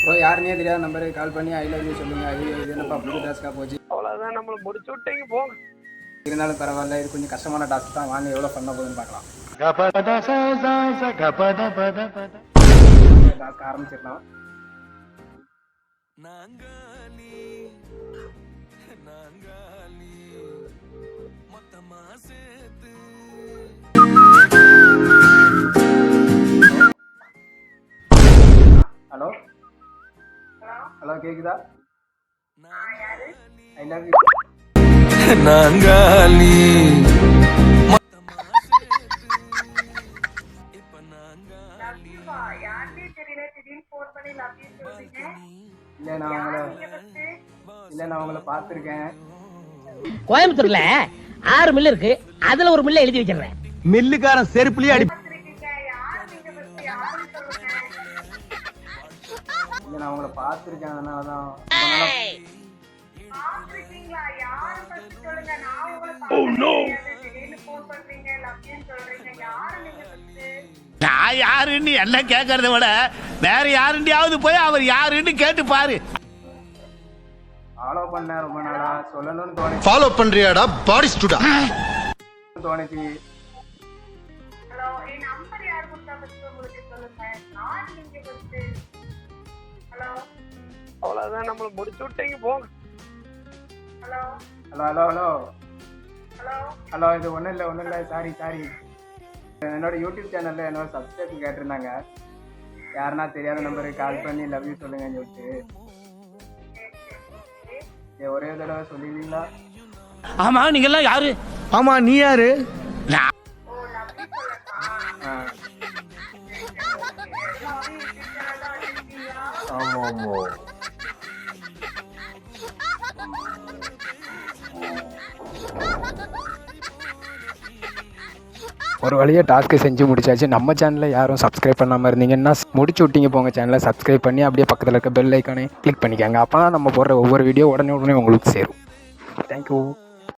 Bro யாருன்னே தெரியாத நம்பருக்கு கால் பண்ணி ஐ லவ் யூ சொல்லுங்க. ஐயோ இது என்னப்பா புது டாஸ்க்காக போச்சு. அவ்வளோதான், நம்மளை முடிச்சு விட்டீங்க போங்க. இருந்தாலும் பரவாயில்ல, இது கொஞ்சம் கஷ்டமான டாஸ்க் தான். வாங்க எவ்வளோ பண்ண போகுதுன்னு பார்க்கலாம். டாஸ்க் ஆரம்பிச்சிடலாம். ஹலோ ஹலோ கேக்குதா? ஐ லவ் யூ நாங்காலி நான் உங்களை பார்த்துருக்கேன். கோயம்புத்தூர்ல 6 மில்லு இருக்கு, அதுல ஒரு மில்ல எழுதி வச்சிடுறேன். மில்லுக்காரன் செருப்புலயே அடி. நான் உங்களை பார்த்துருக்கேன், அதனாலதான். நான் யாருன்னு எல்லாம் கேட்கறத விட வேற யாருண்டியாவது போய் அவர் யாருன்னு கேட்டு பாரு. ஃபாலோ பண்ண ரொம்ப நாளா சொல்லணும்னு தோணுச்சு. ஃபாலோ பண்றியாடா பாடி ஸ்டூடா தோணுச்சு. அவ்வளோதான், நம்மளை முடிச்சு விட்டீங்க போங்க. ஹலோ ஹலோ ஹலோ ஹலோ இது ஒன்றும் இல்லை சாரி. என்னோட யூடியூப் சேனலில் என்னோட சப்ஸ்கிரைப் கேட்டிருந்தாங்க. யாருன்னா தெரியாத நம்பருக்கு கால் பண்ணி லவ் யூ சொல்லுங்கன்னு சொல்லிட்டு. ஒரே தடவை சொல்லிடுவீங்களா? ஆமா, நீங்க எல்லாம் யாரு? ஆமா நீ யாரு? ஆமா ஒரு வழியாக டாஸ்க்கை செஞ்சு முடிச்சாச்சு. நம்ம சேனலில் யாரும் சப்ஸ்கிரைப் பண்ணாமல் இருந்தீங்கன்னா முடிச்சு விட்டீங்க போங்க. சேனலை சப்ஸ்கிரைப் பண்ணி அப்படியே பக்கத்தில் இருக்க பெல் ஐக்கானே கிளிக் பண்ணிக்கோங்க. அப்போ தான் நம்ம போடுற ஒவ்வொரு வீடியோ உடனே உங்களுக்கு சேரும். தேங்க்யூ.